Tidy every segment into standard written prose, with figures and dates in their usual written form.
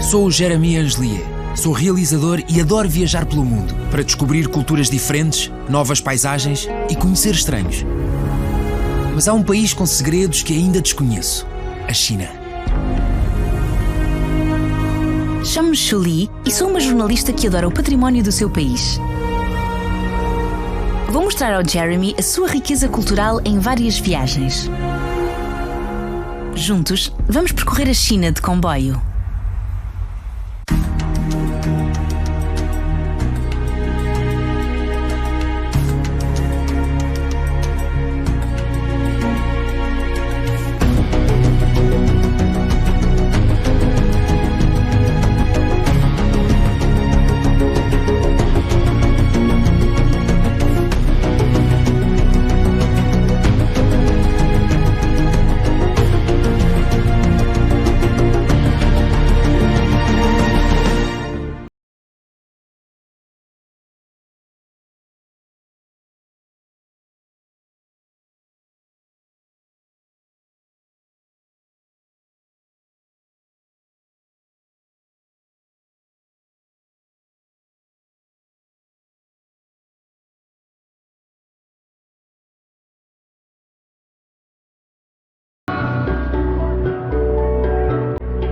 Sou o Jérémy Angelier. Sou realizador e adoro viajar pelo mundo para descobrir culturas diferentes, novas paisagens e conhecer estranhos. Mas há um país com segredos que ainda desconheço: a China. Chamo-me Julie e sou uma jornalista que adora o património do seu país. Vou mostrar ao Jérémy a sua riqueza cultural em várias viagens. Juntos, vamos percorrer a China de comboio.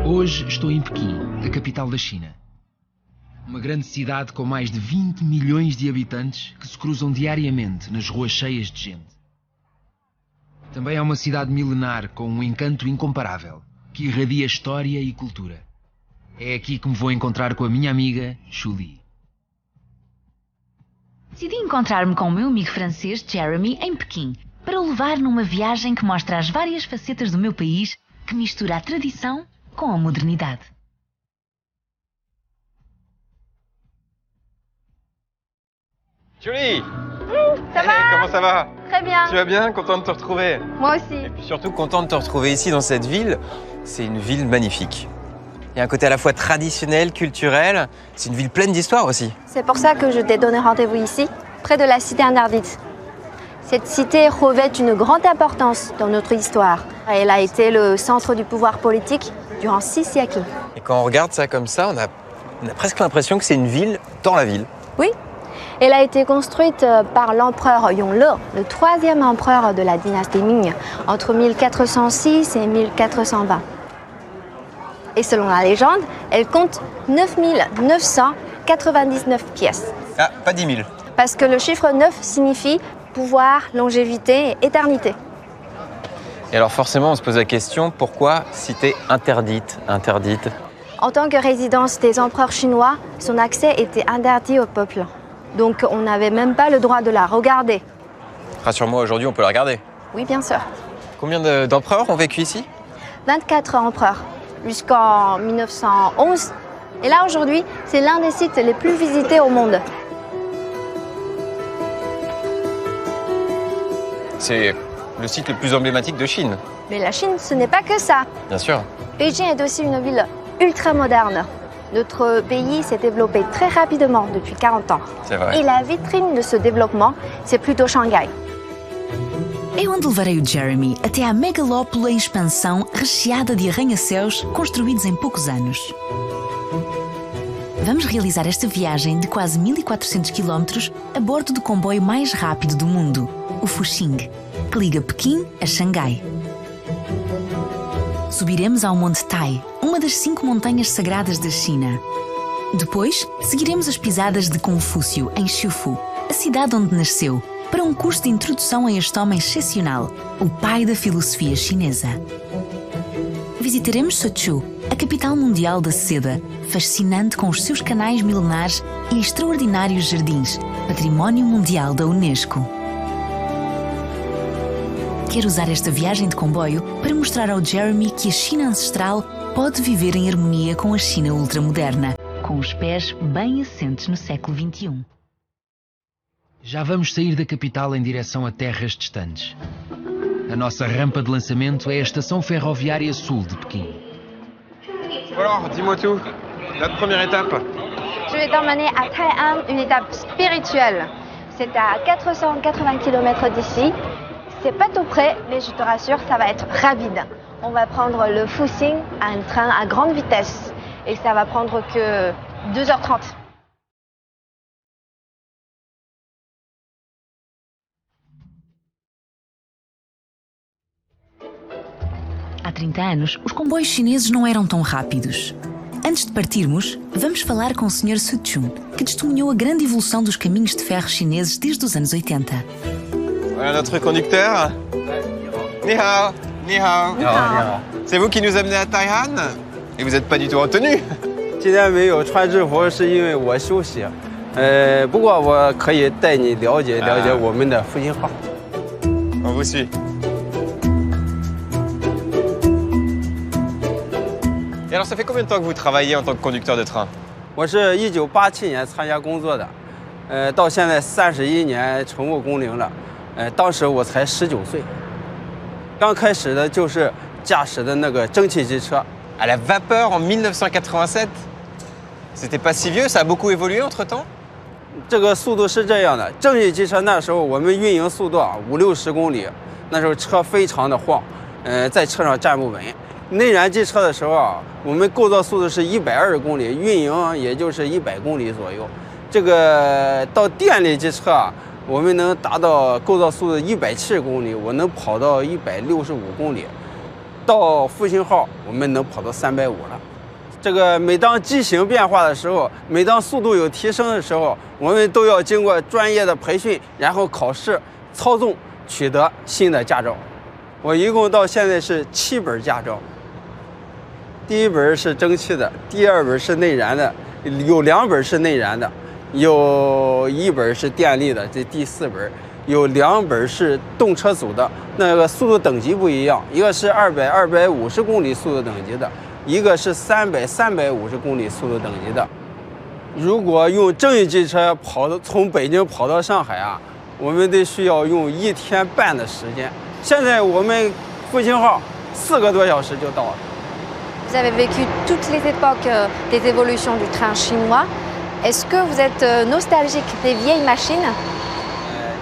Hoje estou em Pequim, a capital da China. Uma grande cidade com mais de 20 milhões de habitantes que se cruzam diariamente nas ruas cheias de gente. Também é uma cidade milenar com um encanto incomparável, que irradia história e cultura. É aqui que me vou encontrar com a minha amiga, Julie. Decidi encontrar-me com o meu amigo francês, Jérémy, em Pequim, para o levar numa viagem que mostra as várias facetas do meu país, que mistura a tradição com a modernidade. Julie! Ça va? Comment ça va? Très bien. Tu vas bien? Content de te retrouver. Moi aussi. Et puis surtout content de te retrouver ici dans cette ville. C'est une ville magnifique. Il y a un côté à la fois traditionnel, culturel. C'est une ville pleine d'histoire aussi. C'est pour ça que je t'ai donné rendez-vous ici, près de la cité interdite. Cette cité revêt une grande importance dans notre histoire. Elle a été le centre du pouvoir politique durant 6 siècles. Et quand on regarde ça comme ça, on a presque l'impression que c'est une ville dans la ville. Oui, elle a été construite par l'empereur Yongle, le 3e empereur de la dynastie Ming, entre 1406 et 1420. Et selon la légende, elle compte 9999 pièces. Ah, pas 10 000. Parce que le chiffre 9 signifie pouvoir, longévité et éternité. Et alors forcément, on se pose la question, pourquoi cité interdite? En tant que résidence des empereurs chinois, son accès était interdit au peuple. Donc on n'avait même pas le droit de la regarder. Rassure-moi, aujourd'hui, on peut la regarder. Oui, bien sûr. Combien d'empereurs ont vécu ici? 24 empereurs, jusqu'en 1911. Et là, aujourd'hui, c'est l'un des sites les plus visités au monde. C'est le site le plus emblématique de Chine. Mais la Chine, ce n'est pas que ça. Bien sûr. Beijing est aussi une ville ultra moderne. Notre pays s'est développé très rapidement depuis 40 ans. C'est vrai. Et la vitrine de ce développement, c'est plutôt Shanghai. É onde levarei o Jérémy até à megalópole em expansão recheada de arranha-céus construídos em poucos anos. Vamos realizar esta viagem de quase 1400 km a bordo do comboio mais rápido do mundo, o Fuxing, que liga Pequim a Xangai. Subiremos ao Monte Tai, uma das 5 montanhas sagradas da China. Depois, seguiremos as pisadas de Confúcio, em Xufu, a cidade onde nasceu, para um curso de introdução a este homem excepcional, o pai da filosofia chinesa. Visitaremos Suzhou, a capital mundial da seda, fascinante com os seus canais milenares e extraordinários jardins, património mundial da Unesco. Quero usar esta viagem de comboio para mostrar ao Jérémy que a China ancestral pode viver em harmonia com a China ultramoderna, com os pés bem assentes no século XXI. Já vamos sair da capital em direção a terras distantes. A nossa rampa de lançamento é a estação ferroviária sul de Pequim. Alors, dis-moi tout. Notre première étape. Je vais t'emmener à Tai'an, une étape spirituelle. C'est à 480 km d'ici. C'est pas tout près, mais je te rassure, ça va être rapide. On va prendre le Fuxing, un train à grande vitesse. et ça va prendre que 2h30. Há 30 anos, os comboios chineses não eram tão rápidos. Antes de partirmos, vamos falar com o Sr. Su Chun, que testemunhou a grande evolução dos caminhos de ferro chineses desde os anos 80. Voilà notre conducteur. Ni hao. Ni hao. Ni hao. C'est vous qui nous amenez à Taihan? Et vous n'êtes pas du tout en tenue. 今天没有穿制服，是因为我休息。不过我可以带你了解了解我们的复兴号。On vous suit. Et alors, ça fait combien de temps que vous travaillez en tant que conducteur de train? 我是1987年参加工作的，到现在31年乘务工龄了。当时我才19岁，刚开始的就是驾驶的那个蒸汽机车。À la vapeur en 1987? C'était pas si vieux, ça a beaucoup évolué entre-temps? 这个速度是这样的，蒸汽机车那时候我们运营速度50-60公里，那时候车非常的晃，在车上站不稳。内燃机车的时候我们构造速度是120公里，运营也就是100公里左右。这个到电力机车我们能达到构造速度170公里，我能跑到165公里。到复兴号我们能跑到350了。这个每当机型变化的时候，每当速度有提升的时候，我们都要经过专业的培训，然后考试操纵，取得新的驾照。我一共到现在是7本驾照。第1本是蒸汽的，第2本是内燃的，有2本是内燃的，有1本是电力的，这第4本。有2本是动车组的，那个速度等级不一样，一个是200、250公里速度等级的，一个是300、350公里速度等级的。如果用蒸汽机车从北京跑到上海我们得需要用1天半的时间。现在我们复兴号4个多小时就到了。Vous avez vécu toutes les époques des évolutions du train chinois. Est-ce que vous êtes nostalgique des vieilles machines?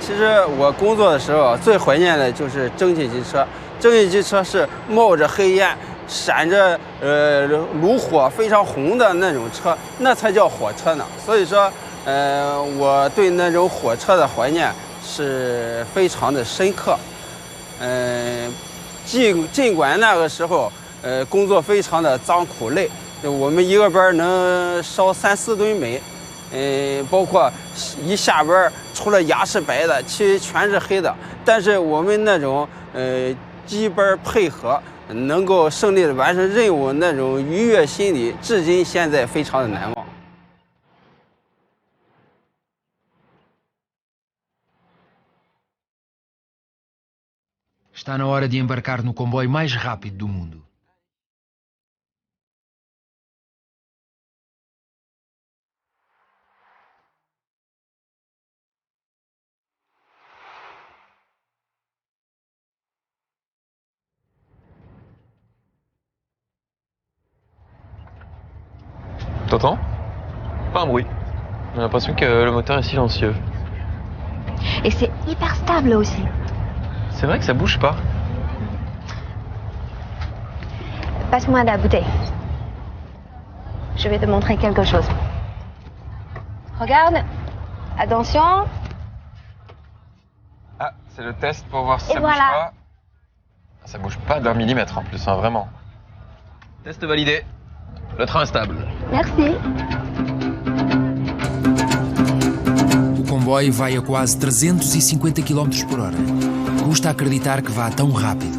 其实我工作的时候最怀念的就是蒸汽机车。蒸汽机车是冒着黑烟、闪着炉火、非常红的那种车，那才叫火车呢。所以说，我对那种火车的怀念是非常的深刻。尽管那个时候工作非常的脏苦累，我们一个班能烧3-4吨煤。包括一下班除了牙是白的，其余全是黑的。但是我们那种机班配合，能够胜利的完成任务，那种愉悦心理，至今现在非常的难忘。Está na hora de embarcar no comboio mais rápido do mundo. T'entends? Pas un bruit. J'ai l'impression que le moteur est silencieux. Et c'est hyper stable aussi. C'est vrai que ça bouge pas. Passe-moi la bouteille. Je vais te montrer quelque chose. Regarde. Attention. Ah, c'est le test pour voir si Et ça voilà. bouge pas. Ça bouge pas d'1 millimètre en plus, vraiment. Test validé. Le train est stable. Merci. O comboio vai a quase 350 km por hora. Custa acreditar que vá tão rápido.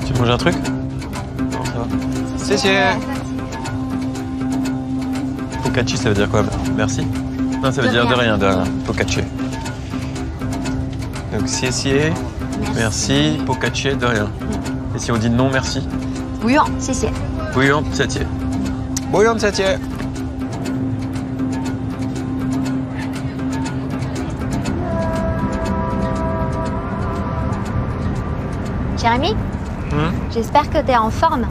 Tu manges un truc? Non, ça va. C'est Focacci, ça veut dire quoi? Merci? Non, ça veut dire de rien. Focacci. Donc, siessier, merci, focacci, de rien. Et si on dit non, merci? Bouillon, si. Bouillon, siessier. Bouillon de Sétier. Jérémy, j'espère que tu es en forme.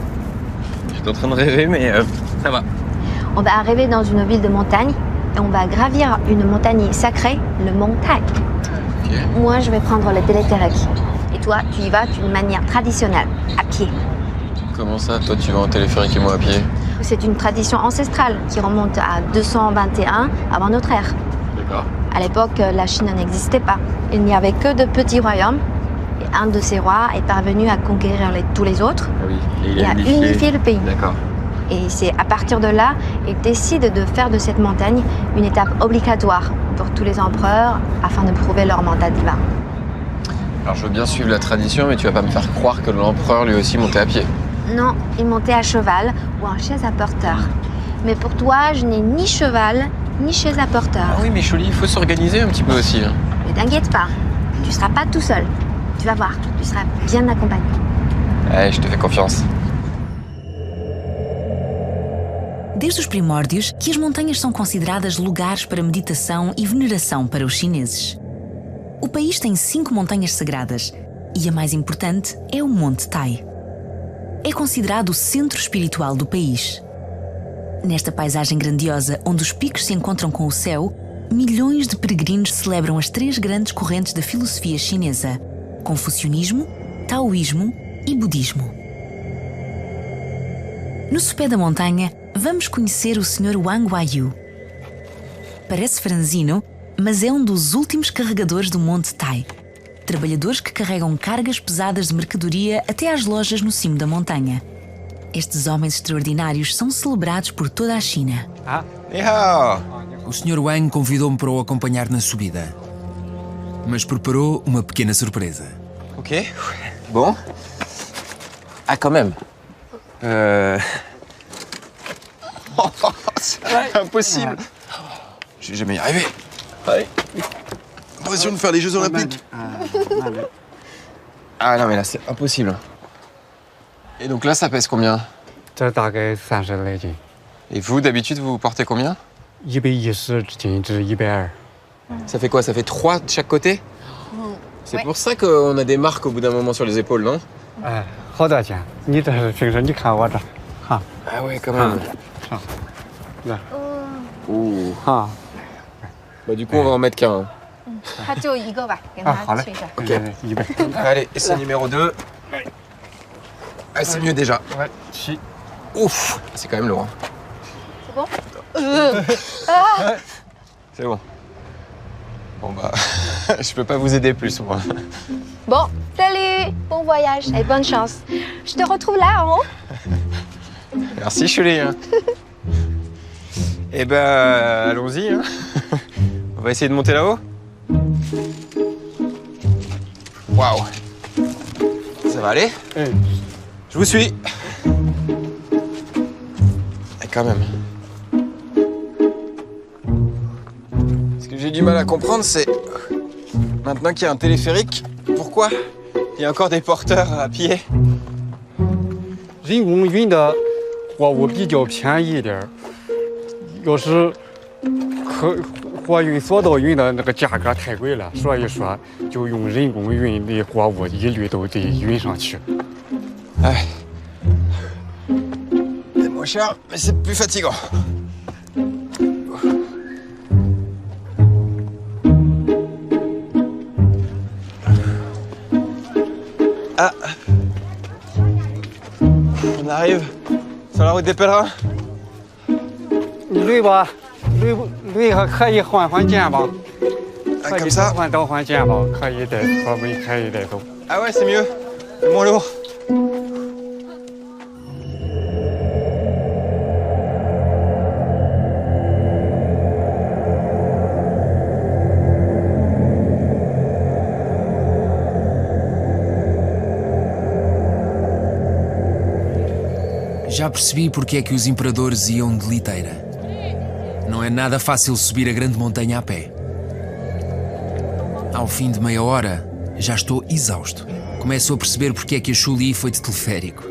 J'étais en train de rêver, mais ça va. On va arriver dans une ville de montagne. et on va gravir une montagne sacrée, le mont Tai. Ok. Moi, je vais prendre le téléphérique. Et toi, tu y vas d'une manière traditionnelle, à pied. Comment ça, toi tu vas en téléphérique et moi à pied? C'est une tradition ancestrale qui remonte à 221 avant notre ère. D'accord. À l'époque, la Chine n'existait pas. Il n'y avait que de petits royaumes. Et un de ces rois est parvenu à conquérir tous les autres Ah oui. Et et à unifier le pays. D'accord. Et c'est à partir de là, il décide de faire de cette montagne une étape obligatoire pour tous les empereurs afin de prouver leur mandat divin. Alors je veux bien suivre la tradition, mais tu vas pas me faire croire que l'empereur lui aussi montait à pied. Non, il montait à cheval ou en chaise à porteur. Mais pour toi, je n'ai ni cheval, ni chaise à porteur. Ah oui, mais Chouli, il faut s'organiser un petit peu aussi. Hein. Ne t'inquiète pas, tu ne seras pas tout seul. Tu vas voir, tu seras bien accompagné. Ouais, je te fais confiance. Desde os primórdios que as montanhas são consideradas lugares para meditação e veneração para os chineses. O país tem 5 montanhas sagradas e a mais importante é o Monte Tai. É considerado o centro espiritual do país. Nesta paisagem grandiosa, onde os picos se encontram com o céu, milhões de peregrinos celebram as 3 grandes correntes da filosofia chinesa: Confucionismo, Taoísmo e Budismo. No sopé da montanha, vamos conhecer o Sr. Wang Huaiyu. Parece franzino, mas é um dos últimos carregadores do Monte Tai. Trabalhadores que carregam cargas pesadas de mercadoria até às lojas no cimo da montanha. Estes homens extraordinários são celebrados por toda a China. Ni hao! O Sr. Wang convidou-me para o acompanhar na subida, mas preparou uma pequena surpresa. Ok. Bon. Ah, quand même. C'est impossible. Je vais jamais y arriver. Allez. Impression de faire les Jeux Olympiques. Ah non, mais là, c'est impossible. Et donc là, ça pèse combien? 这大概30来斤， Et vous, d'habitude, vous portez combien? 110斤至120。 Ça fait quoi? Ça fait 3 de chaque côté? C'est Ouais. pour ça qu'on a des marques au bout d'un moment sur les épaules, non? 哎，好多钱！你这是平时你看我这，哈， Ah ouais, quand même. ouh. 哈， Bah, du coup, on va en mettre qu'un. 他就一个吧，给啊，好嘞， Ok. 100。 Allez, essai numéro 2. Ah, c'est mieux déjà. 7。 Ouf, c'est quand même lourd. C'est bon? C'est bon. Bon bah, je peux pas vous aider plus, moi. Bon, salut, bon voyage et bonne chance. Je te retrouve là en haut. Merci, Chouli. Hein. Eh ben, allons-y. Hein. On va essayer de monter là-haut. Waouh. Ça va aller? Je vous suis. Et quand même. Ce que j'ai du mal à comprendre, c'est maintenant qu'il y a un téléphérique, pourquoi il y a encore des porteurs à pied? 人工运的货物比较便宜一点儿，要是货运索道运的那个价格太贵了，所以说就用人工运的货物一律都得运上去。 Ouais. C'est moins cher, mais c'est plus fatigant. Ah. On arrive sur la route des pèlerins. 你累吧？累还可以换肩膀， Ah, 可 comme 以 ça. 换肩膀，可以带可以带走。 Ah ouais, c'est mieux. C'est moins lourd. Já percebi porque é que os imperadores iam de liteira. Não é nada fácil subir a grande montanha a pé. Ao fim de meia hora, já estou exausto. Começo a perceber porque é que a Chouli foi de teleférico.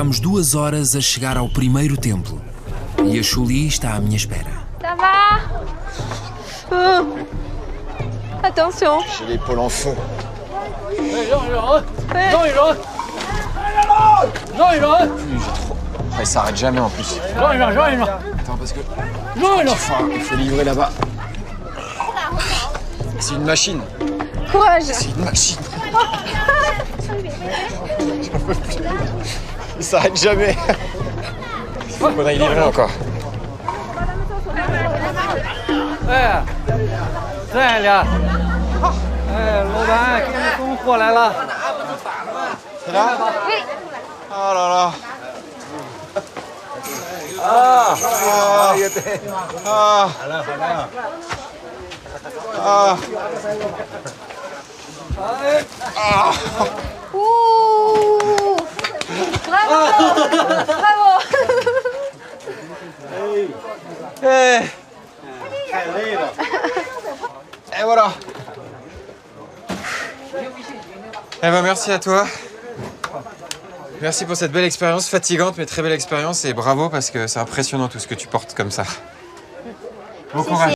Demorámos 2 horas a chegar ao primeiro templo. E a Chuli está à minha espera. Ça va? Attention. J'ai l'épaule en feu. Ah, il s'arrête jamais en plus. Attends, parce que... il faut livrer là-bas. C'est une machine. Courage. C'est une machine. J'en peux plus. Il s'arrête jamais. Il faudrait y livrer encore. 在了。老板，给你送货来了。 C'est là? Oui. Oh là là. Ouh. Bravo. Bravo. Et voilà. Eh ben merci à toi. Merci pour cette belle expérience, fatigante mais très belle expérience et bravo parce que c'est impressionnant tout ce que tu portes comme ça. Bon courage.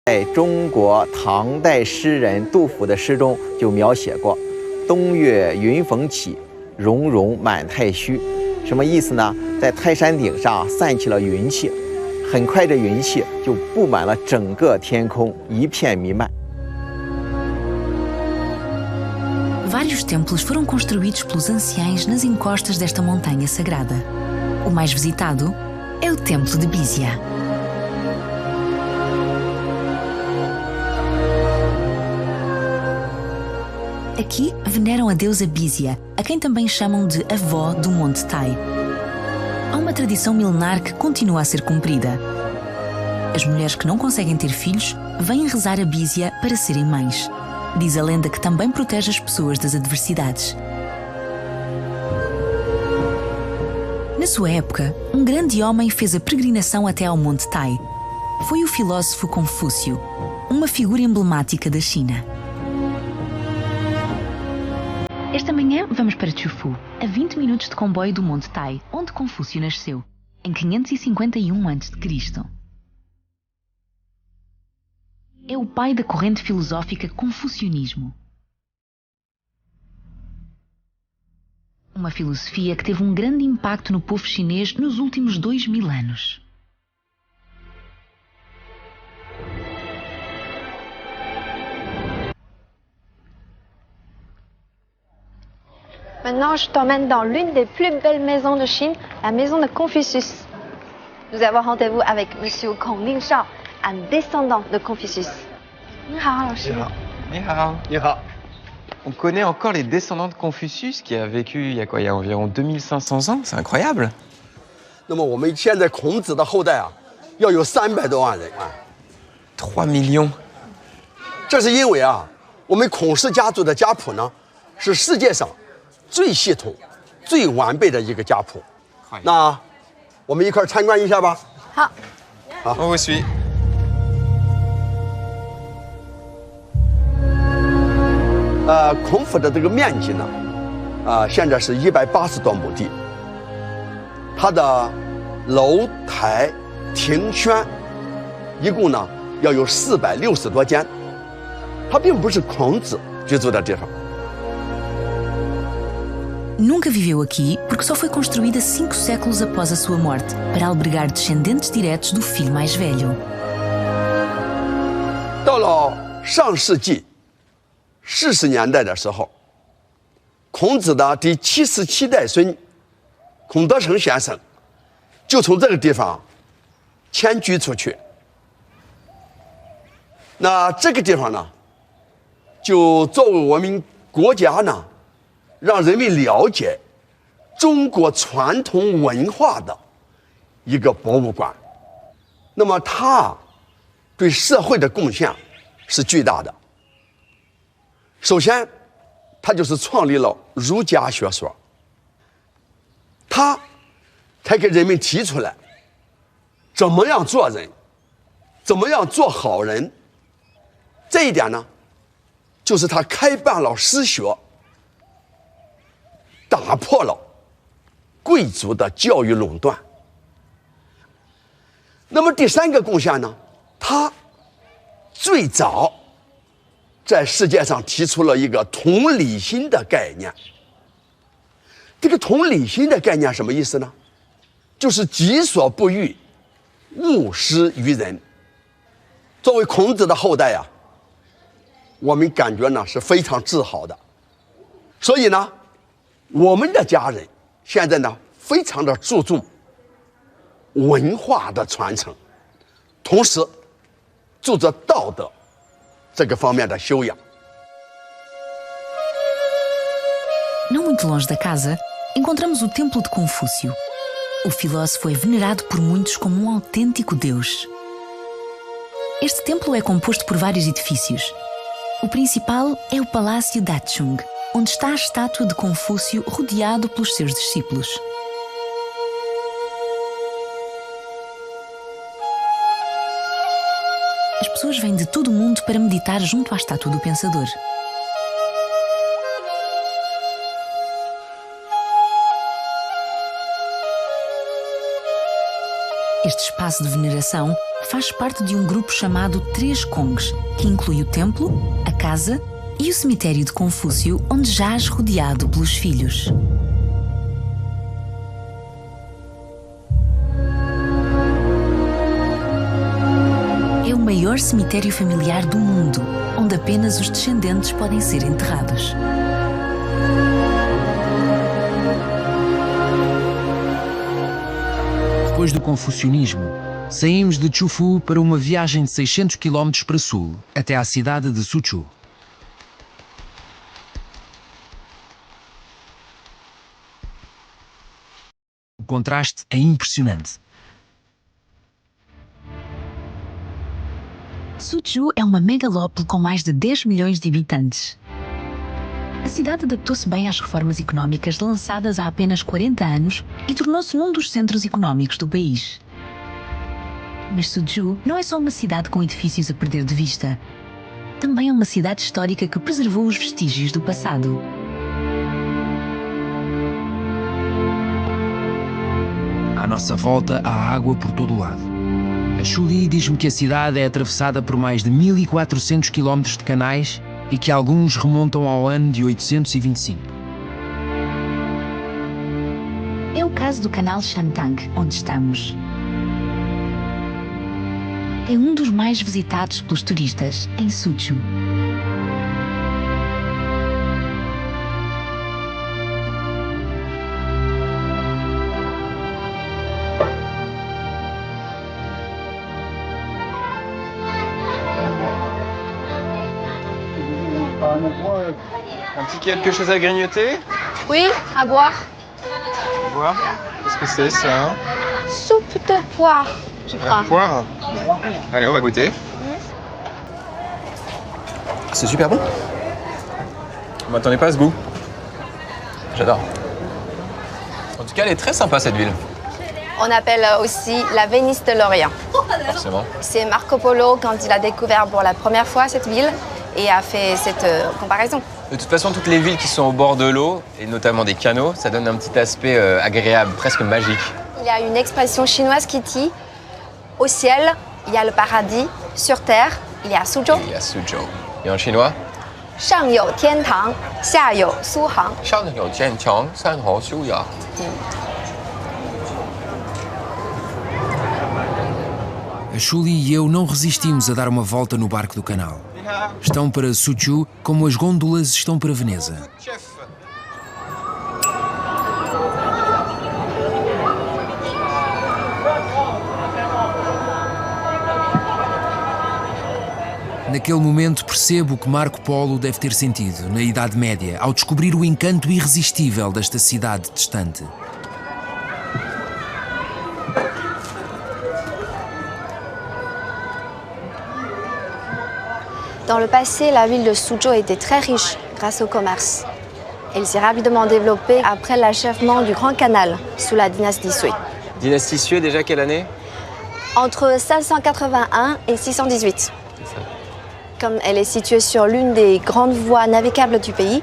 在中国唐代诗人杜甫的诗中就描写过“冬月云逢起，溶溶满太虚”，什么意思呢？在泰山顶上散起了云气，很快这云气就布满了整个天空，一片弥漫。 Vários templos foram construídos pelos anciães nas encostas desta montanha sagrada. O mais visitado é o Templo de Bísia. Aqui veneram a deusa Bísia, a quem também chamam de avó do Monte Tai. Há uma tradição milenar que continua a ser cumprida. As mulheres que não conseguem ter filhos vêm rezar a Bísia para serem mães. Diz a lenda que também protege as pessoas das adversidades. Na sua época, um grande homem fez a peregrinação até ao Monte Tai. Foi o filósofo Confúcio, uma figura emblemática da China. Esta manhã vamos para Chufu, a 20 minutos de comboio do Monte Tai, onde Confúcio nasceu, em 551 a.C. É o pai da corrente filosófica Confucionismo. Uma filosofia que teve um grande impacto no povo chinês nos últimos 2000 anos. Maintenant, je t'emmène dans l'une des plus belles maisons de Chine, la maison de Confucius. Nous avons rendez-vous avec Monsieur Kong Lingshao, un descendant de Confucius. Ni hao, laoshi. Ni hao. Ni hao. On connaît encore les descendants de Confucius qui a vécu il y a environ 2500 ans, c'est incroyable. 那么我们现在孔子的后代啊，要有300多万人啊。 3 millions. 这是因为啊，我们孔氏家族的家谱呢，是世界上最系统、最完备的一个家谱。那我们一块儿参观一下吧。好。 On vous suit. 孔府的这个面积呢，现在是180多亩地。它的楼台、庭轩，一共呢要有460多间。它并不是孔子居住的地方。 Nunca viveu aqui porque só foi construída 5 séculos após a sua morte, para albergar descendentes diretos do filho mais velho. 到了上世纪40年代的时候，孔子的第77代孙孔德成先生就从这个地方迁居出去。那这个地方呢，就作为我们国家呢，让人们了解中国传统文化的一个博物馆。那么它对社会的贡献是巨大的。首先，他就是创立了儒家学说，他才给人们提出来怎么样做人，怎么样做好人。这一点呢，就是他开办了私学，打破了贵族的教育垄断。那么第3个贡献呢，他最早在世界上提出了一个同理心的概念。这个同理心的概念什么意思呢？就是己所不欲，勿施于人。作为孔子的后代呀，我们感觉呢是非常自豪的。所以呢，我们的家人现在呢非常的注重文化的传承，同时注重道德这个方面的修养。 Não muito longe da casa, encontramos o Templo de Confúcio. O filósofo é venerado por muitos como um autêntico deus. Este templo é composto por vários edifícios. O principal é o Palácio Dachung, onde está a estátua de Confúcio rodeado pelos seus discípulos. As pessoas vêm de todo o mundo para meditar junto à estátua do pensador. Este espaço de veneração faz parte de um grupo chamado Três Kongs, que inclui o templo, a casa e o cemitério de Confúcio, onde jaz rodeado pelos filhos. É o maior cemitério familiar do mundo, onde apenas os descendentes podem ser enterrados. Depois do confucionismo, saímos de Chufu para uma viagem de 600 km para sul, até à cidade de Suzhou. O contraste é impressionante. Suzhou é uma megalópole com mais de 10 milhões de habitantes. A cidade adaptou-se bem às reformas económicas lançadas há apenas 40 anos e tornou-se num dos centros económicos do país. Mas Suzhou não é só uma cidade com edifícios a perder de vista. Também é uma cidade histórica que preservou os vestígios do passado. À nossa volta, há água por todo o lado. A Shuli diz-me que a cidade é atravessada por mais de 1400 km de canais e que alguns remontam ao ano de 825. É o caso do canal Shantang, onde estamos. É um dos mais visitados pelos turistas em Suzhou. Un petit quelque chose à grignoter? Oui, à boire. Voir. Qu'est-ce que c'est ça? Soupe de poire, je crois. Poire. Allez, on va goûter. C'est super bon. On m'attendait pas à ce goût. J'adore. En tout cas, elle est très sympa cette ville. On appelle aussi la Venise de l'Orient. Forcément. C'est Marco Polo quand il a découvert pour la première fois cette ville et a fait cette comparaison. De toute façon, toutes les villes qui sont au bord de l'eau, et notamment des canaux, ça donne un petit aspect agréable, presque magique. Il y a une expression chinoise qui dit au ciel, il y a le paradis, sur terre, il y a Suzhou. Il y a Suzhou. Et en chinois? 上有天堂，下有苏杭。 A Shuli e eu não resistimos a dar uma volta no barco do canal. Estão para Suzhou como as gôndolas estão para Veneza. Naquele momento percebo o que Marco Polo deve ter sentido, na Idade Média, ao descobrir o encanto irresistível desta cidade distante. Dans le passé, la ville de Suzhou était très riche grâce au commerce. Elle s'est rapidement développée après l'achèvement du Grand Canal sous la dynastie Sui. Dynastie Sui, déjà quelle année? Entre 581 et 618. Comme elle est située sur l'une des grandes voies navigables du pays,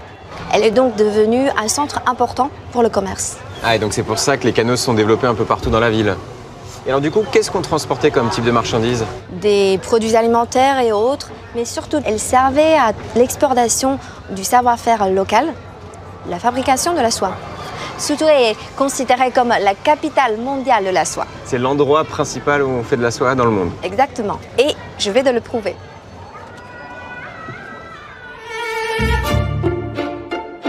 elle est donc devenue un centre important pour le commerce. Ah, et donc c'est pour ça que les canaux se sont développés un peu partout dans la ville. Et alors du coup, qu'est-ce qu'on transportait comme type de marchandises? Des produits alimentaires et autres, mais surtout, elle servait à l'exportation du savoir-faire local, la fabrication de la soie. Suzhou est considérée comme la capitale mondiale de la soie. C'est l'endroit principal où on fait de la soie dans le monde. Exactement. Et je vais te le prouver.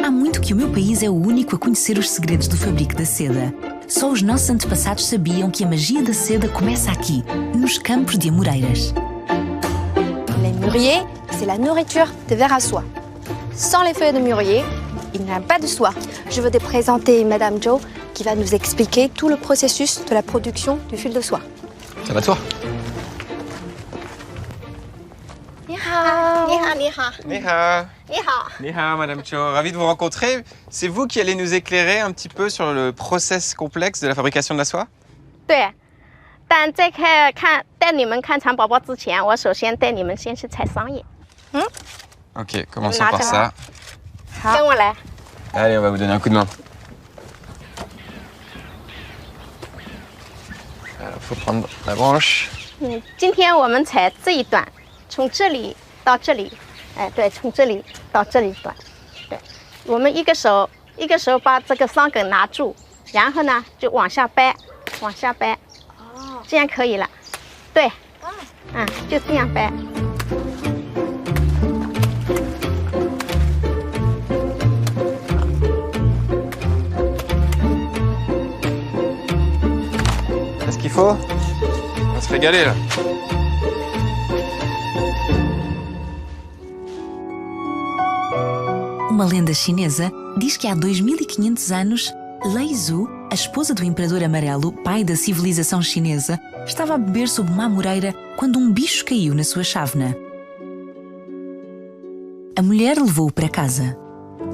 Há muito que o meu país é o único a conhecer os segredos do fabrico da seda. Só os nossos antepassados sabiam que a magia da seda começa aqui, nos campos de Amoreiras. Les mûriers, c'est la nourriture des vers à soie. Sans les feuilles de mûrier, il n'y a pas de soie. Je veux te présenter Madame Zhou qui va nous expliquer tout le processus de la production du fil de soie. Ça va de soi. Ni hao. Ni hao. Ni hao, Madame Zhou. Ravi de vous rencontrer. C'est vous qui allez nous éclairer un petit peu sur le process complexe de la fabrication de la soie? 对，但在带你们看蚕宝宝之前，我首先带你们先去采桑叶。Ok, commençons par ça. 跟我来。 Allez, on va vous donner un coup de main. Alors, faut prendre la branche. 今天我们采这一段，从这里到这里，哎，对，从这里到这里短，对，我们一个手把这个桑梗拿住，然后呢就往下掰，往下掰，哦，这样可以了，对，就这样掰。 Est-ce qu'il faut? On va se régaler là. Uma lenda chinesa diz que há 2500 anos, Lei Zhu, a esposa do Imperador Amarelo, pai da civilização chinesa, estava a beber sob uma amoreira quando um bicho caiu na sua chávena. A mulher levou-o para casa.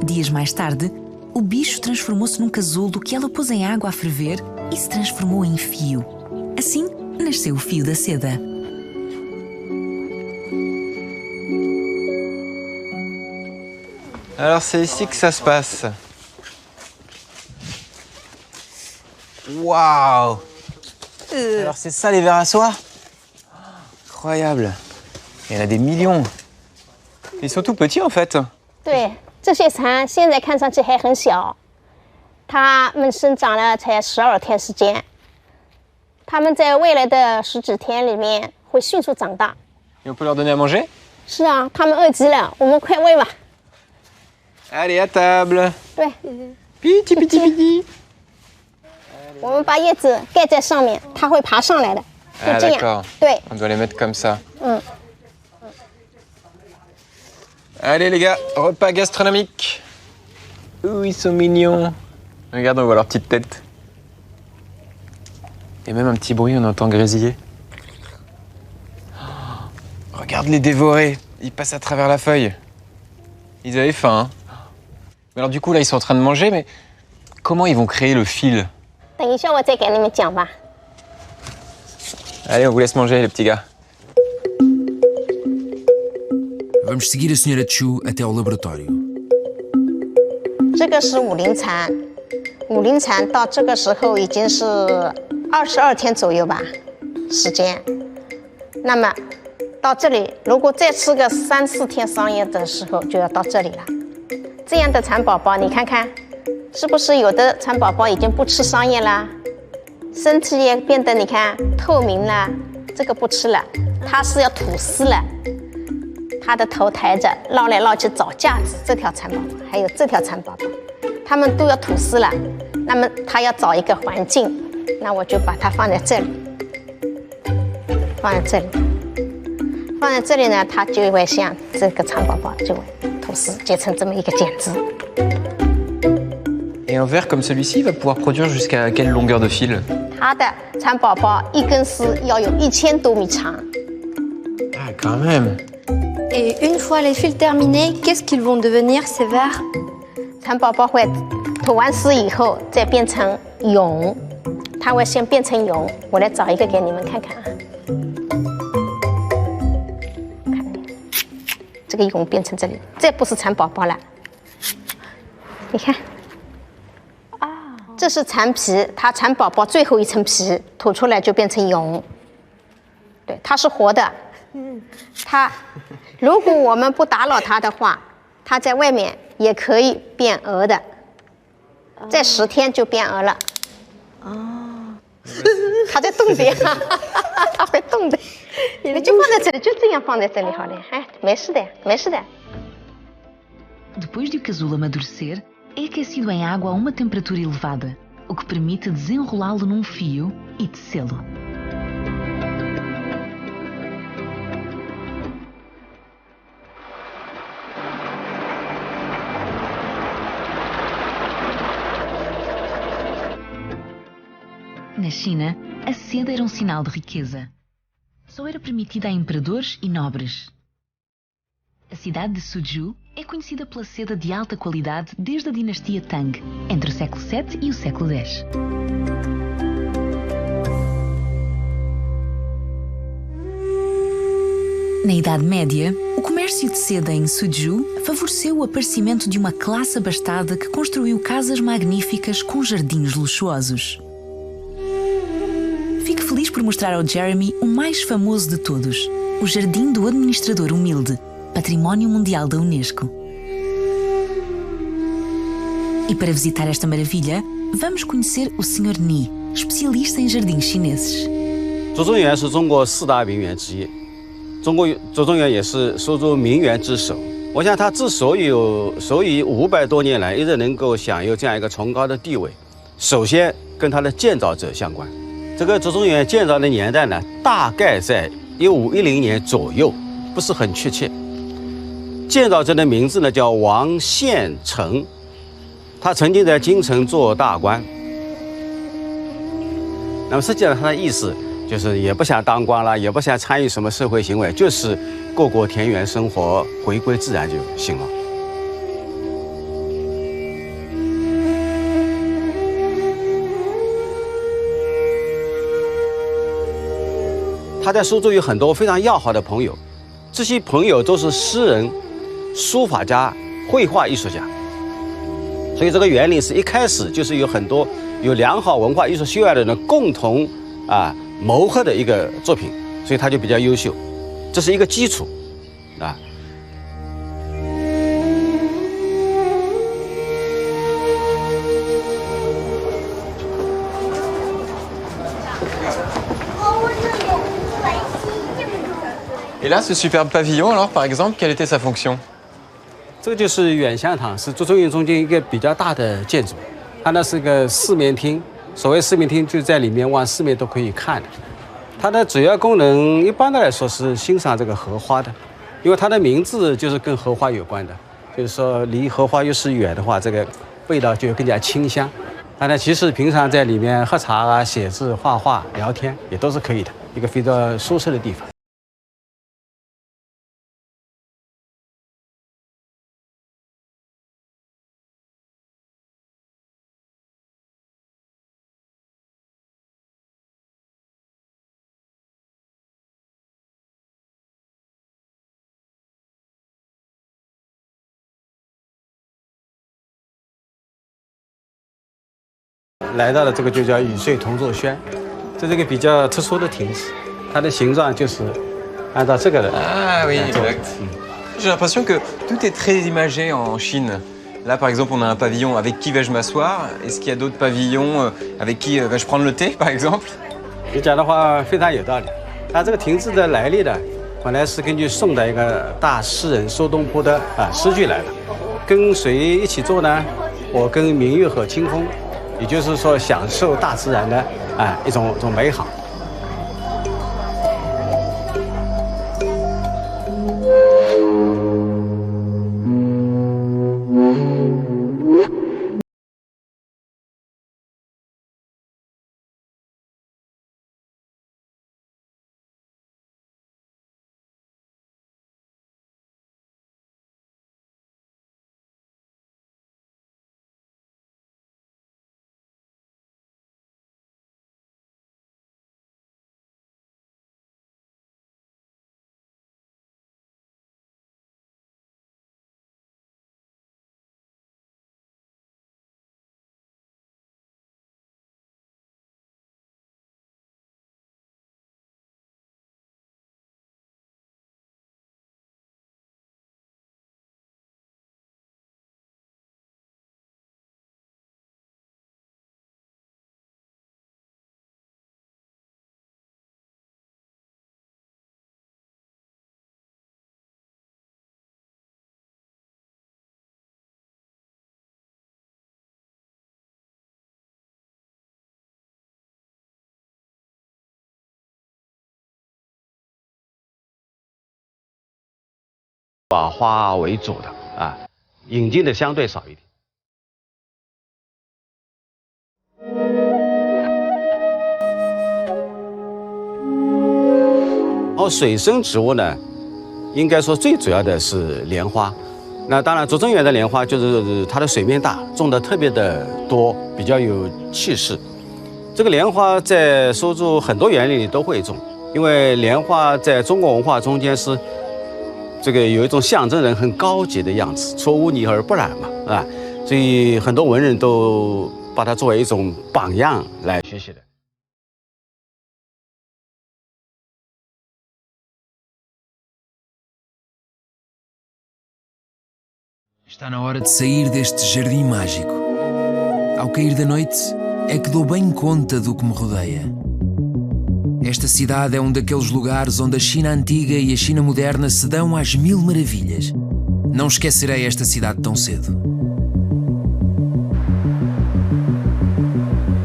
Dias mais tarde, o bicho transformou-se num casulo que ela pôs em água a ferver e se transformou em fio. Assim, nasceu o fio da seda. Alors c'est ici que ça se passe. Waouh! Alors c'est ça les vers à soie? Incroyable. Il y en a des millions. Ils sont tout petits en fait. 对，这些蚕现在看上去还很小，它们生长了才12天时间，它们在未来的10几天里面会迅速长大。 Et on peut leur donner à manger? 是啊，它们饿极了，我们快喂吧。 Allez, à table. 对， Piti, piti, piti. 我们把叶子盖在上面，它会爬上来的。就 Ah 这样。 d'accord. 对， On doit les mettre comme ça. Allez les gars, repas gastronomique. Ouh, ils sont mignons. Regarde, on voit leur petite tête. Et même un petit bruit, on entend grésiller. Oh, regarde les dévorer. Ils passent à travers la feuille. Ils avaient faim, hein. Mais alors du coup, là, ils sont en train de manger, mais comment ils vont créer le fil? Allez, on vous laisse manger, les petits gars. Vamos seguir a Sra. Chu até ao laboratório. 这个是武陵蚕，武陵蚕到这个时候已经是22天左右吧，时间。那么到这里，如果再吃个3、4天桑叶的时候，就要到这里了。这样的蚕宝宝，你看看，是不是有的蚕宝宝已经不吃桑叶啦？身体也变得你看透明了，这个不吃了，它是要吐丝了。它的头抬着，绕来绕去找架子。这条蚕宝宝，还有这条蚕宝宝，它们都要吐丝了。那么它要找一个环境，那我就把它放在这里，放在这里，放在这里呢，它就会像这个蚕宝宝就会吐丝，结成这么一个茧子。Et un ver comme celui-ci va pouvoir produire jusqu'à quelle longueur de fil? 它的蚕宝宝一根丝要有1000多米长。Ah, quand même. Et une fois les fils terminés, qu'est-ce qu'ils vont devenir ces vers? 蚕宝宝会吐完丝以后再变成蛹，它会先变成蛹。我来找一个给你们看看啊，看这个蛹变成这里，这不是蚕宝宝了，你看，这是蚕皮，它蚕宝宝最后一层皮吐出来就变成蛹，对，它是活的。它如果我们不打扰它的话，它在外面也可以变蛾的，在10天就变蛾了。哦，它在动的呀，它会动的。你就放在这里，就这样放在这里好了。哎，没事的，没事的。Depois de o casulo amadurecer, é aquecido em água a uma temperatura elevada, o que permite desenrolá-lo num fio e tecê-lo. Na China, a seda era um sinal de riqueza. Só era permitida a imperadores e nobres. A cidade de Suzhou é conhecida pela seda de alta qualidade desde a dinastia Tang, entre o século VII e o século X. Na Idade Média, o comércio de seda em Suzhou favoreceu o aparecimento de uma classe abastada que construiu casas magníficas com jardins luxuosos. Fico feliz por mostrar ao Jeremy o mais famoso de todos, o Jardim do Administrador Humilde, Património Mundial da Unesco. E para visitar esta maravilha, vamos conhecer o Sr. Ni, especialista em jardins chineses. 拙中园是中国4大名园之一，拙中园也是苏州名园之首。我想它之所以500多年来一直能够享有这样一个崇高的地位，首先跟它的建造者相关。这个拙中园建造的年代呢，大概在1510年左右，不是很确切。建造者的名字呢叫王献成，他曾经在京城做大官。那么实际上他的意思就是也不想当官了，也不想参与什么社会行为，就是过过田园生活，回归自然就行了。他在苏州有很多非常要好的朋友，这些朋友都是诗人、书法家、绘画艺术家。所以这个园林是一开始就是有很多有良好文化艺术修养的人共同谋合的一个作品，所以它就比较优秀，这是一个基础啊。Et là, ce superbe pavillon, alors, par exemple, quelle était sa fonction? 这个就是远香堂，是拙中园中间一个比较大的建筑，它呢是个四面厅。所谓四面厅，就在里面往四面都可以看的。它的主要功能，一般的来说是欣赏这个荷花的。 Et 因为它的名字就是跟荷花有关的，就是说离荷花越是远的话，这个味道就更加清香。当然，其实平常在里面喝茶啊、写字、画画、聊天也都是可以的，一个非常舒适的地方。来到了这个就叫雨水同坐轩，这是一个比较特殊的亭子，它的形状就是按照这个的。Ah oui, exact. J'ai l'impression que tout est très imagé en Chine. Là, par exemple, on a un pavillon avec qui vais-je m'asseoir? Est-ce qu'il y a d'autres pavillons avec qui vais-je prendre le thé, par exemple? 你讲的话非常有道理。它这个亭子的来历呢，本来是根据宋代一个大诗人苏东坡的诗句来的。跟谁一起坐呢？我跟明月和清风。也就是说，享受大自然的一种美好。把花为主的引进的相对少一点。水生植物呢，应该说最主要的是莲花。那当然，拙政园的莲花就是它的水面大，种的特别的多，比较有气势。这个莲花在苏州很多园里都会种，因为莲花在中国文化中间是。这个有一种象征人很高级的样子，出污泥而不染嘛，所以很多文人都把它作为一种榜样来学习的。Está na hora de sair deste jardim mágico. Ao cair da noite, é que dou bem conta do que me rodeia. Esta cidade é daqueles lugares onde a China antiga e a China moderna se dão às mil maravilhas. Não esquecerei esta cidade tão cedo.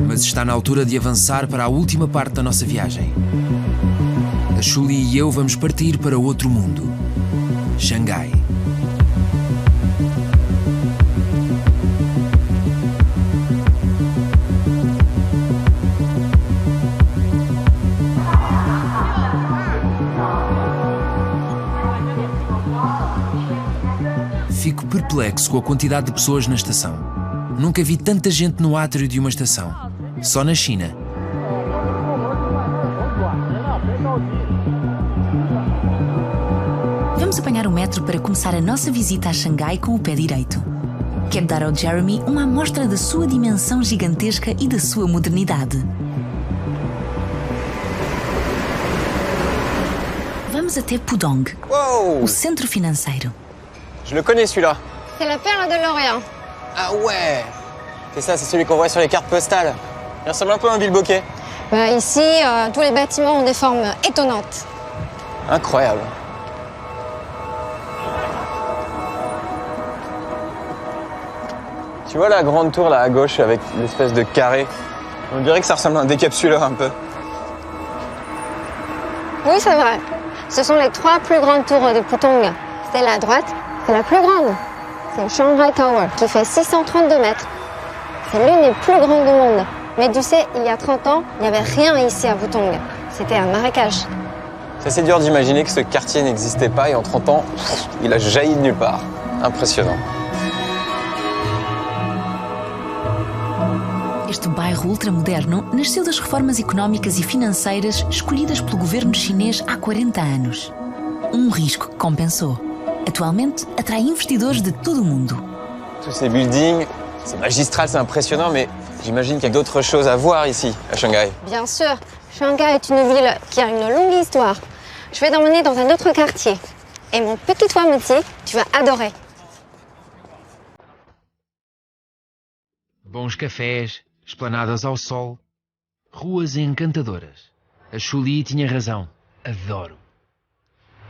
Mas está na altura de avançar para a última parte da nossa viagem. A Shuli e eu vamos partir para outro mundo. Xangai. Fico perplexo com a quantidade de pessoas na estação. Nunca vi tanta gente no átrio de uma estação. Só na China. Vamos apanhar o metro para começar a nossa visita a Xangai com o pé direito. Quero dar ao Jeremy uma amostra da sua dimensão gigantesca e da sua modernidade. Vamos até Pudong, o centro financeiro. Je le connais celui-là. C'est la perle de l'Orient. Ah ouais. C'est ça, c'est celui qu'on voit sur les cartes postales. Il ressemble un peu à un bilboquet. Ici, tous les bâtiments ont des formes étonnantes. Incroyable. Tu vois la grande tour là à gauche avec l'espèce de carré? On dirait que ça ressemble à un décapsuleur un peu. Oui, c'est vrai. Ce sont les 3 plus grandes tours de Pudong. C'est la droite, c'est la plus grande. C'est Shanghai Tower qui fait 632 mètres. C'est l'une des plus grandes du monde. Mais tu sais, il y a 30 ans, il n'y avait rien ici à Pudong. C'était un marécage. C'est assez dur d'imaginer que ce quartier n'existait pas et en 30 ans, il a jailli de nulle part. Impressionnant. Este bairro ultramoderno nasceu das reformas económicas e financeiras escolhidas pelo governo chinês há 40 anos. Risco que compensou. Atualmente, atrai investidores de todo o mundo. Tous ces buildings, c'est magistral, c'est impressionnant, mais j'imagine qu'il y a d'autres choses à voir ici, à Shanghai. Bien sûr, Shanghai est une ville qui a une longue histoire. Je vais t'emmener dans un autre quartier. Et mon petit toit me dit, tu vas adorer. Bons cafés, esplanadas ao sol, ruas encantadoras. A Chuli tinha razão. Adoro.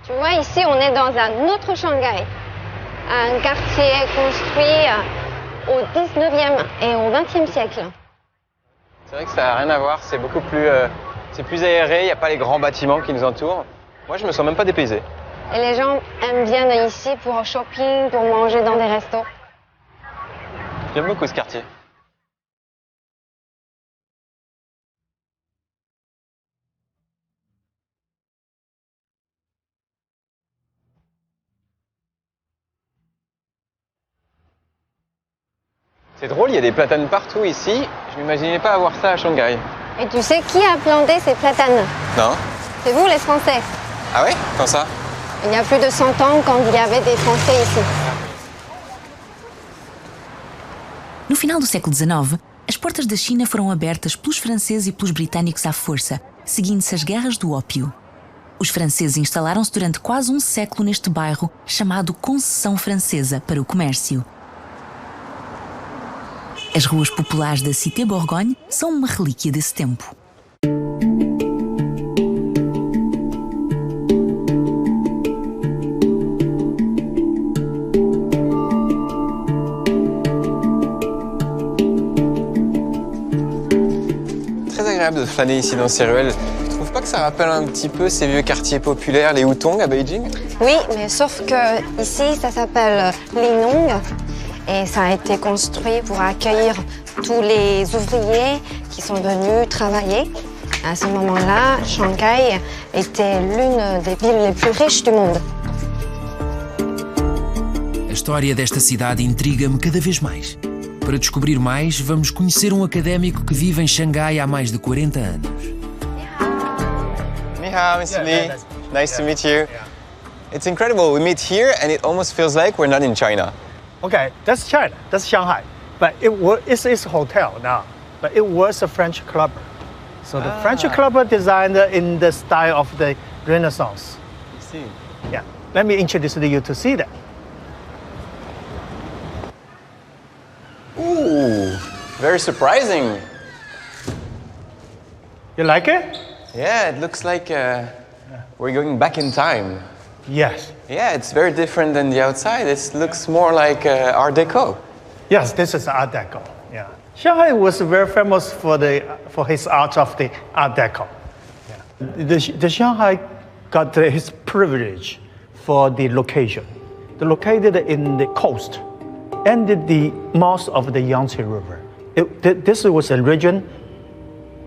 Tu vois, ici, on est dans un autre Shanghai. Un quartier construit au 19e et au 20e siècle. C'est vrai que ça n'a rien à voir, c'est beaucoup plus, c'est plus aéré, il n'y a pas les grands bâtiments qui nous entourent. Moi, je me sens même pas dépaysé. Et les gens aiment bien ici pour shopping, pour manger dans des restos. J'aime beaucoup ce quartier. C'est drôle, il y a des platanes partout ici. Je m'imaginais pas avoir ça à Shanghai. Et tu sais qui a planté ces platanes? Non. C'est vous, les Français. Ah ouais? Quand ça? Il y a plus de 100 ans, quand il y avait des Français ici. No final do século XIX, as portas da China foram abertas pelos franceses e pelos britânicos à força, seguindo-se as guerras do ópio. Os franceses instalaram-se durante quase um século neste bairro chamado Concessão Francesa para o comércio. As ruas populares da Cité Bourgogne são uma relíquia desse tempo. Très agréable de flâner ici dans ces ruelles. Tu trouves pas que ça rappelle un petit peu ces vieux quartiers populaires, les Hutong à Beijing? Oui, mais sauf que ici, ça s'appelle Linong. Et ça a été construit pour accueillir tous les ouvriers qui sont venus travailler. À ce moment-là, Shanghai était l'une des villes les plus riches du monde. A história desta cidade intriga-me cada vez mais. Para descobrir mais, vamos conhecer um académico que vive em Xangai há mais de 40 anos. Ni hao, Mr. Li. Nice to meet you. It's incredible. We meet here and it almost feels like we're not in China. Okay, that's China, that's Shanghai. But it's a hotel now, but it was a French club. So the French club designed in the style of the Renaissance. I see. Yeah, let me introduce you to see that. Ooh, very surprising. You like it? Yeah, it looks like we're going back in time. Yes. Yeah, it's very different than the outside. It looks more like Art Deco. Yes, this is Art Deco. Yeah. Shanghai was very famous for his art of the Art Deco. Yeah. The Shanghai got his privilege for the location. They're located in the coast and the mouth of the Yangtze River. This was a region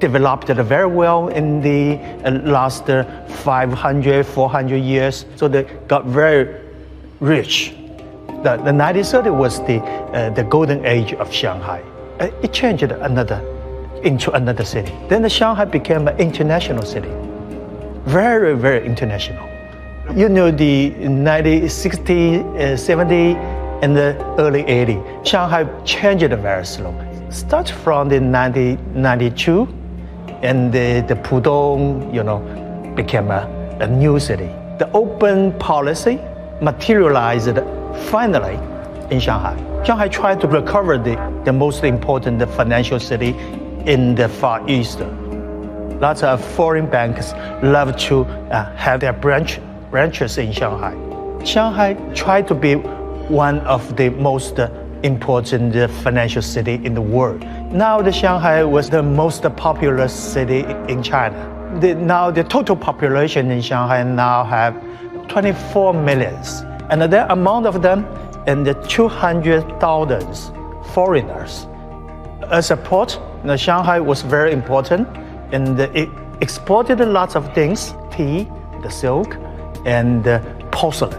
developed very well in the last 500, 400 years. So they got very rich. The 1930 was the golden age of Shanghai. It changed into another city. Then Shanghai became an international city. Very, very international. You know, the 1960, 70, and the early 80s, Shanghai changed very slow. Start from the 1992, and the Pudong, became a new city. The open policy materialized finally in Shanghai. Shanghai tried to recover the most important financial city in the Far East. Lots of foreign banks love to have their branches in Shanghai. Shanghai tried to be one of the most important financial city in the world. Now the Shanghai was the most populous city in China. now the total population in Shanghai now have 24 millions, and the amount of them and the 200,000 foreigners. As a port, Shanghai was very important, and it exported lots of things: tea, the silk, and porcelain.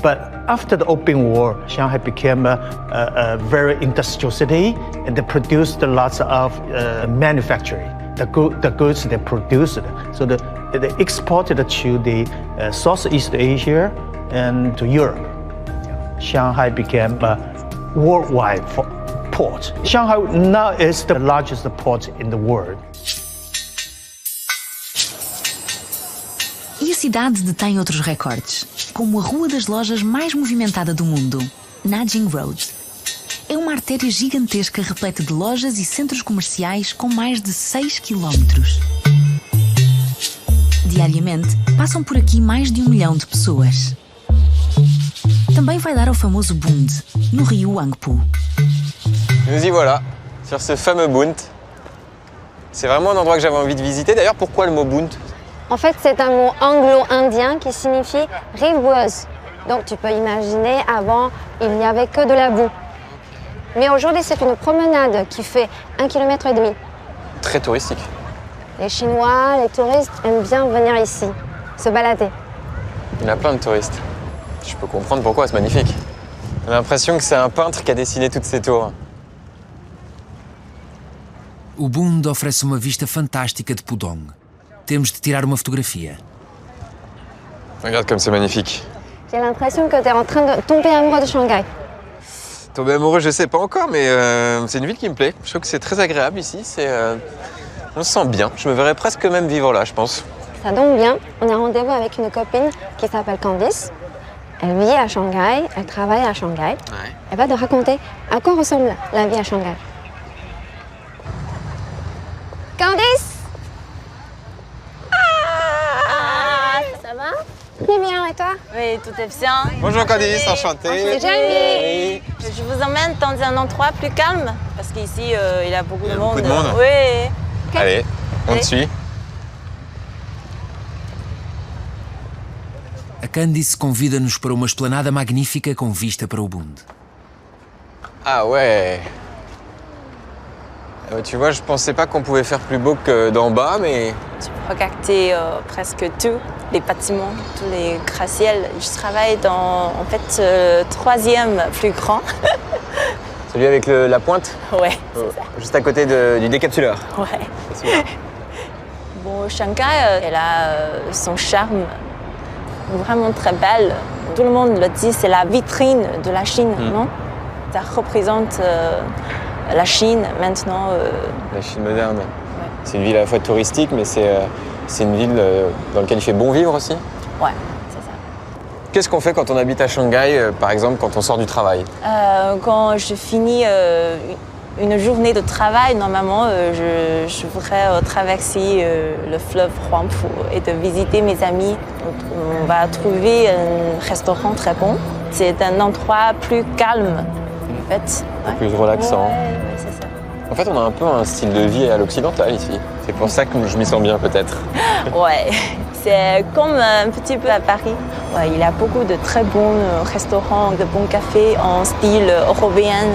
But after the Opium War, Shanghai became a very industrial city, and they produced lots of manufacturing. The goods they produced, so they exported to the Southeast Asia and to Europe. Shanghai became a worldwide port. Shanghai now is the largest port in the world. E a cidade detém outros recordes, como a rua das lojas mais movimentada do mundo, Nanjing Road. É uma artéria gigantesca repleta de lojas e centros comerciais com mais de 6 quilómetros. Diariamente, passam por aqui mais de 1 milhão de pessoas. Também vai dar ao famoso Bund, no rio Huangpu. Nous y voilà, sur ce fameux Bund. C'est vraiment un endroit que j'avais envie de visiter. D'ailleurs, pourquoi le mot Bund? En fait, c'est un mot anglo-indien qui signifie rive boueuse. Donc tu peux imaginer, avant, il n'y avait que de la boue. Mais aujourd'hui, c'est une promenade qui fait 1,5 km. Très touristique. Les Chinois, les touristes aiment bien venir ici, se balader. Il y a plein de touristes. Je peux comprendre pourquoi, c'est magnifique. J'ai l'impression que c'est un peintre qui a dessiné toutes ces tours. O Bund oferece uma vista fantástica de Pudong. Temos de tirar uma fotografia. Regarde comme c'est magnifique. J'ai l'impression que tu es en train de tomber amoureux de Shanghai. Tomber amoureux, je sais pas encore, mais c'est une ville qui me plaît. Je trouve que c'est très agréable ici. On se sent bien. Je me verrais presque même vivre là, je pense. Ça tombe bien. On a rendez-vous avec une copine qui s'appelle Candice. Elle vit à Shanghai, elle travaille à Shanghai. Ouais. Elle va te raconter à quoi ressemble la vie à Shanghai. Candice! Ça va? Très bien, et toi? Oui, tout est bien. Bonjour Candice, enchanté. Enchanté. Je vous emmène dans un endroit plus calme, parce qu'ici, il y a beaucoup de monde. Beaucoup de monde? Oui. Allez, on te suit. A Candice convida-nos para uma esplanada magnífica com vista para o Bund. Ah ouais. Tu vois, je pensais pas qu'on pouvait faire plus beau que d'en bas, mais... Tu peux regarder presque tous les bâtiments, tous les gratte-ciels. Je travaille dans, en fait, le 3e plus grand. Celui avec la pointe? Ouais, c'est ça. Juste à côté du décapsuleur. Ouais. Bon, Shanghai, elle a son charme vraiment très belle. Tout le monde le dit, c'est la vitrine de la Chine, non? Ça représente la Chine maintenant. La Chine moderne. Ouais. C'est une ville à la fois touristique, mais c'est une ville dans laquelle il fait bon vivre aussi. Ouais, c'est ça. Qu'est-ce qu'on fait quand on habite à Shanghai, par exemple, quand on sort du travail? Quand je finis une journée de travail, normalement, je voudrais traverser le fleuve Huangpu et de visiter mes amis. On va trouver un restaurant très bon. C'est un endroit plus calme, en fait. Ouais. Plus relaxant. Ouais, c'est ça. En fait, on a un peu un style de vie à l'occidental ici. C'est pour ça que je m'y sens bien, peut-être. Ouais, c'est comme un petit peu à Paris. Ouais, il y a beaucoup de très bons restaurants, de bons cafés en style européen.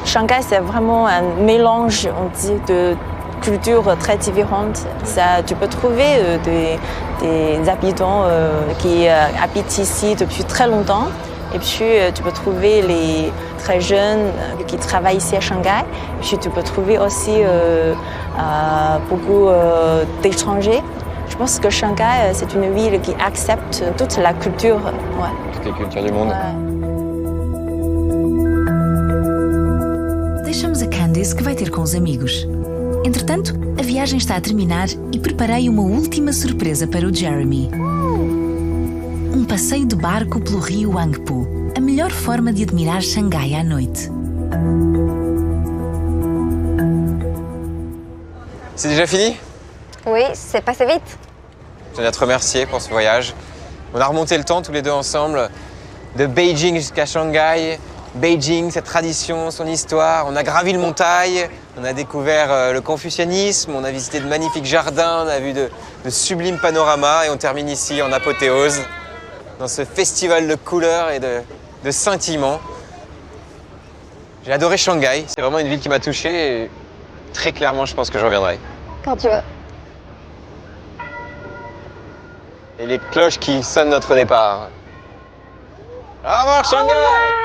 Shanghai, c'est vraiment un mélange, on dit, de cultures très différentes. Ça, tu peux trouver des habitants qui habitent ici depuis très longtemps. Et puis, tu peux trouver les très jeunes qui travaillent ici à Shanghai. Et puis, tu peux trouver aussi beaucoup d'étrangers. Je pense que Shanghai, c'est une ville qui accepte toute la culture. Ouais. Toutes les cultures du monde. Ouais. Deixamos a Candice que vai ter com os amigos. Entretanto, a viagem está a terminar e preparei uma última surpresa para o Jeremy. Um passeio de barco pelo rio Huangpu, a melhor forma de admirar Xangai à noite. C'est déjà fini? Oui, c'est passé vite. Je tiens à te remercier pour ce voyage. On a remonté le temps tous les deux ensemble, de Beijing jusqu'à Shanghai. Beijing, cette tradition, son histoire. On a gravi le montagne, on a découvert le confucianisme, on a visité de magnifiques jardins, on a vu de sublimes panoramas et on termine ici en apothéose, dans ce festival de couleurs et de scintillements. J'ai adoré Shanghai, c'est vraiment une ville qui m'a touché et très clairement je pense que je reviendrai. Quand tu veux. Et les cloches qui sonnent notre départ. Au revoir Shanghai!